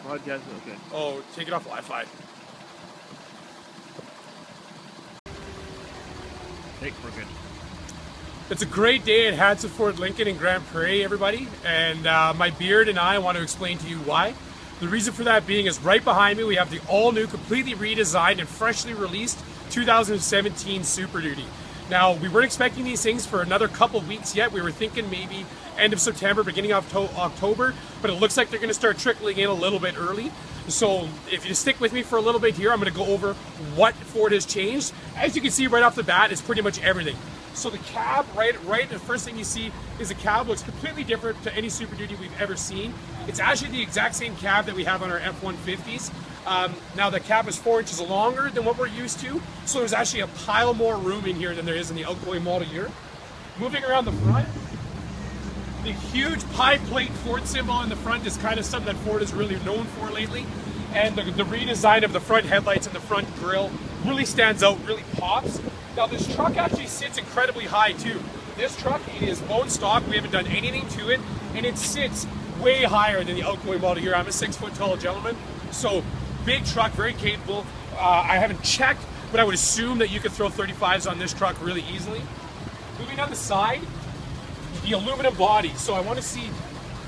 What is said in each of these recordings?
Podcast, okay. Oh, take it off Wi-Fi. Hey, we're good. It's a great day at Hansen Ford Lincoln in Grand Prairie, everybody. And my beard and I want to explain to you why. The reason for that being is right behind me we have the all-new, completely redesigned and freshly released 2017 Super Duty. Now, we weren't expecting these things for another couple weeks yet. We were thinking maybe end of September, beginning of October, but it looks like they're going to start trickling in a little bit early. So if you stick with me for a little bit here, I'm going to go over what Ford has changed. As you can see right off the bat, it's pretty much everything. So the cab, right, the first thing you see is the cab looks completely different to any Super Duty we've ever seen. It's actually the exact same cab that we have on our F-150s. Now the cab is 4 inches longer than what we're used to, so there's actually a pile more room in here than there is in the outgoing model year. Moving around the front, the huge pie plate Ford symbol in the front is kind of something that Ford is really known for lately. And the redesign of the front headlights and the front grille really stands out, really pops. Now this truck actually sits incredibly high too. This truck, it is bone stock, we haven't done anything to it, and it sits way higher than the outgoing model here. I'm a 6 foot tall gentleman, so big truck, very capable. I haven't checked, but I would assume that you could throw 35s on this truck really easily. Moving on the side, the aluminum body. So I want to see,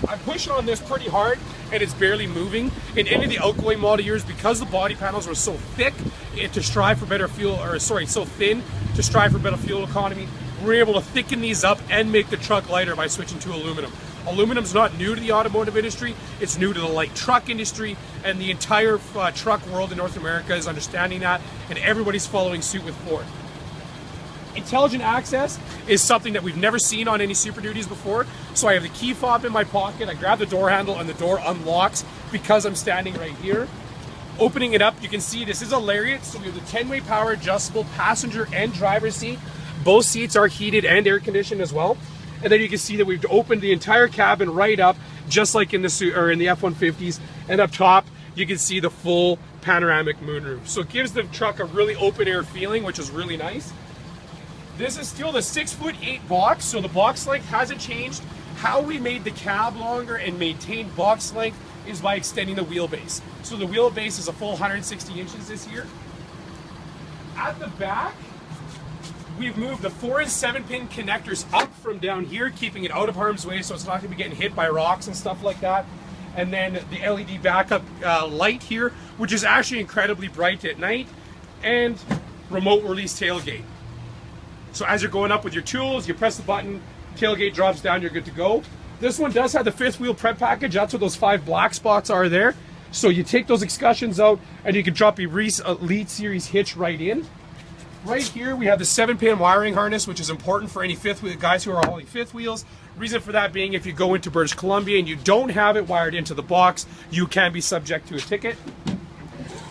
I'm pushing on this pretty hard and it's barely moving. In any of the outgoing model years, because the body panels were so thick to strive for better fuel, or sorry, so thin to strive for better fuel economy, we're able to thicken these up and make the truck lighter by switching to aluminum. Aluminum's not new to the automotive industry, it's new to the light truck industry, and the entire truck world in North America is understanding that, and everybody's following suit with Ford. Intelligent access is something that we've never seen on any Super Duties before. So I have the key fob in my pocket, I grab the door handle and the door unlocks because I'm standing right here. Opening it up, you can see this is a Lariat, so we have the 10-way power adjustable passenger and driver seat. Both seats are heated and air conditioned as well. And then you can see that we've opened the entire cabin right up, just like in the F-150s. And up top, you can see the full panoramic moonroof. So it gives the truck a really open air feeling, which is really nice. This is still the 6'8" box, so the box length hasn't changed. How we made the cab longer and maintained box length is by extending the wheelbase. So the wheelbase is a full 160 inches this year. At the back, we've moved the 4 and 7 pin connectors up from down here, keeping it out of harm's way so it's not going to be getting hit by rocks and stuff like that. And then the LED backup light here, which is actually incredibly bright at night, and remote release tailgate. So as you're going up with your tools, you press the button, tailgate drops down, you're good to go. This one does have the 5th wheel prep package. That's what those 5 black spots are there. So you take those excursions out and you can drop your Elite Series hitch right in. Right here we have the 7-pin wiring harness, which is important for any 5th wheel guys who are hauling 5th wheels. Reason for that being, if you go into British Columbia and you don't have it wired into the box, you can be subject to a ticket.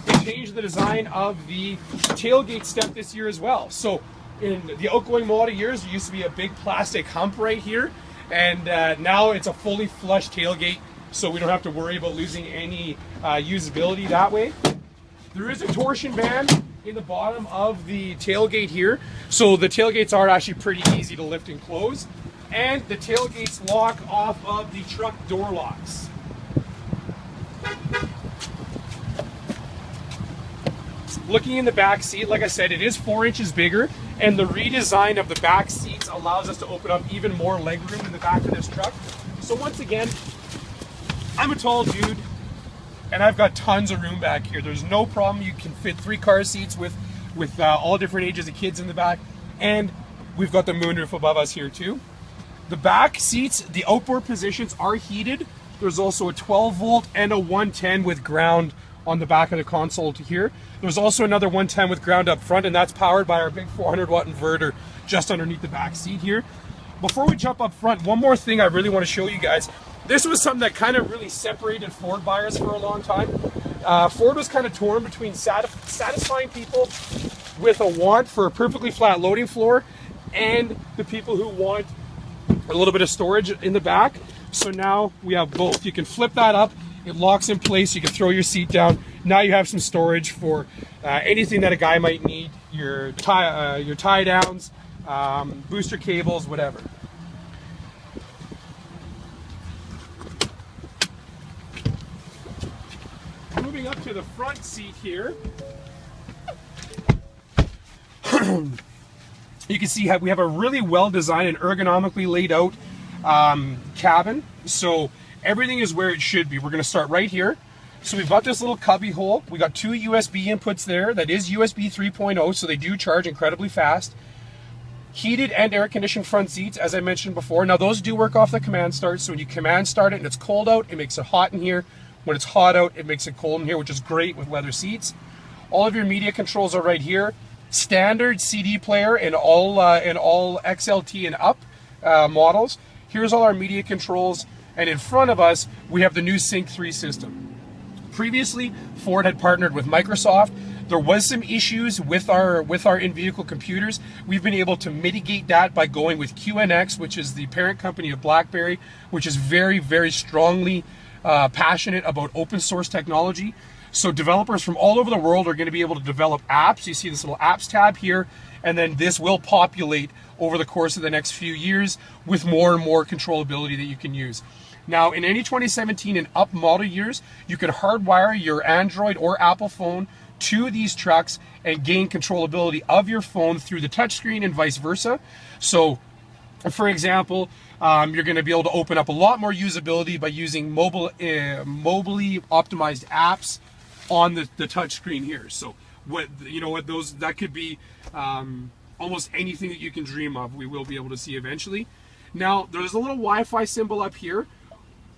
We changed the design of the tailgate step this year as well. So in the outgoing model years, there used to be a big plastic hump right here, and now it's a fully flush tailgate, so we don't have to worry about losing any usability that way. There is a torsion band in the bottom of the tailgate here, so the tailgates are actually pretty easy to lift and close, and the tailgates lock off of the truck door locks. Looking in the back seat, like I said, it is 4 inches bigger, and the redesign of the back seats allows us to open up even more legroom in the back of this truck. So once again, I'm a tall dude, and I've got tons of room back here. There's no problem. You can fit 3 car seats with all different ages of kids in the back, and we've got the moonroof above us here too. The back seats, the outboard positions are heated. There's also a 12 volt and a 110 with ground on the back of the console to here. There's also another 110 with ground up front, and that's powered by our big 400 watt inverter just underneath the back seat here. Before we jump up front, one more thing I really want to show you guys. This was something that kind of really separated Ford buyers for a long time. Ford was kind of torn between satisfying people with a want for a perfectly flat loading floor and the people who want a little bit of storage in the back. So now we have both. You can flip that up, it locks in place, you can throw your seat down. Now you have some storage for anything that a guy might need, your tie downs, booster cables, whatever. coming up to the front seat here, you can see we have a really well designed and ergonomically laid out cabin. So everything is where it should be. We're going to start right here. So we've got this little cubby hole. We got 2 USB inputs there. That is USB 3.0, so they do charge incredibly fast. Heated and air conditioned front seats, as I mentioned before. Now those do work off the command start. So when you command start it and it's cold out, it makes it hot in here. When it's hot out, it makes it cold in here, which is great with leather seats. All of your media controls are right here. Standard CD player in all XLT and up models. Here's all our media controls, and in front of us we have the new Sync 3 system. Previously, Ford had partnered with Microsoft. There was some issues with our in-vehicle computers. We've been able to mitigate that by going with QNX, which is the parent company of BlackBerry, which is very, very strongly passionate about open source technology. So developers from all over the world are going to be able to develop apps. You see this little apps tab here, and then this will populate over the course of the next few years with more and more controllability that you can use. Now, in any 2017 and up model years, you can hardwire your Android or Apple phone to these trucks and gain controllability of your phone through the touchscreen and vice versa. So, for example, you're going to be able to open up a lot more usability by using mobily optimized apps on the touchscreen here. So, that could be almost anything that you can dream of. We will be able to see eventually. Now, there's a little Wi-Fi symbol up here.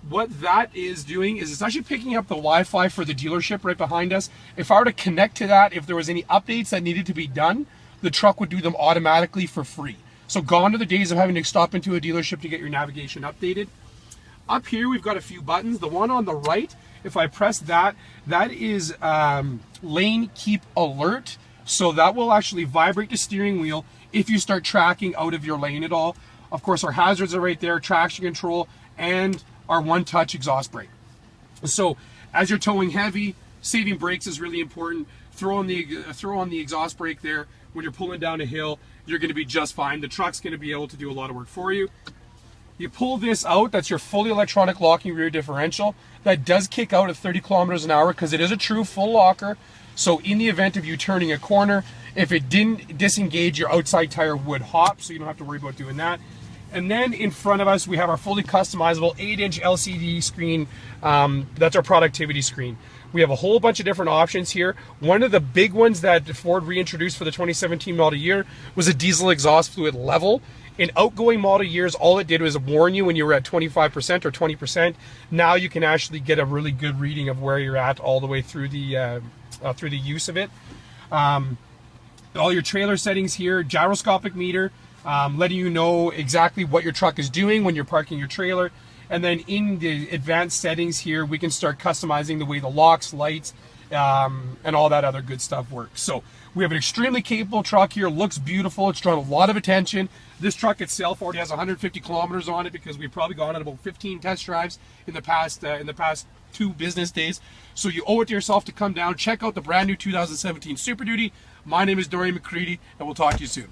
What that is doing is it's actually picking up the Wi-Fi for the dealership right behind us. If I were to connect to that, if there was any updates that needed to be done, the truck would do them automatically for free. So gone are the days of having to stop into a dealership to get your navigation updated. Up here, we've got a few buttons. The one on the right, if I press that, that is lane keep alert. So that will actually vibrate the steering wheel if you start tracking out of your lane at all. Of course, our hazards are right there, traction control, and our one-touch exhaust brake. So as you're towing heavy, saving brakes is really important. Throw on the exhaust brake there. When you're pulling down a hill, you're going to be just fine. The truck's going to be able to do a lot of work for you. You pull this out, that's your fully electronic locking rear differential. That does kick out at 30 kilometers an hour because it is a true full locker. So in the event of you turning a corner, if it didn't disengage, your outside tire would hop, so you don't have to worry about doing that. And then in front of us, we have our fully customizable 8-inch LCD screen. That's our productivity screen. We have a whole bunch of different options here. One of the big ones that Ford reintroduced for the 2017 model year was a diesel exhaust fluid level. In outgoing model years, all it did was warn you when you were at 25% or 20%. Now you can actually get a really good reading of where you're at all the way through the use of it. All your trailer settings here, gyroscopic meter, letting you know exactly what your truck is doing when you're parking your trailer. And then in the advanced settings here, we can start customizing the way the locks, lights, and all that other good stuff works. So we have an extremely capable truck here. Looks beautiful. It's drawn a lot of attention. This truck itself already has 150 kilometers on it because we've probably gone on about 15 test drives in the past 2 business days. So you owe it to yourself to come down, check out the brand new 2017 Super Duty. My name is Dorian McCready, and we'll talk to you soon.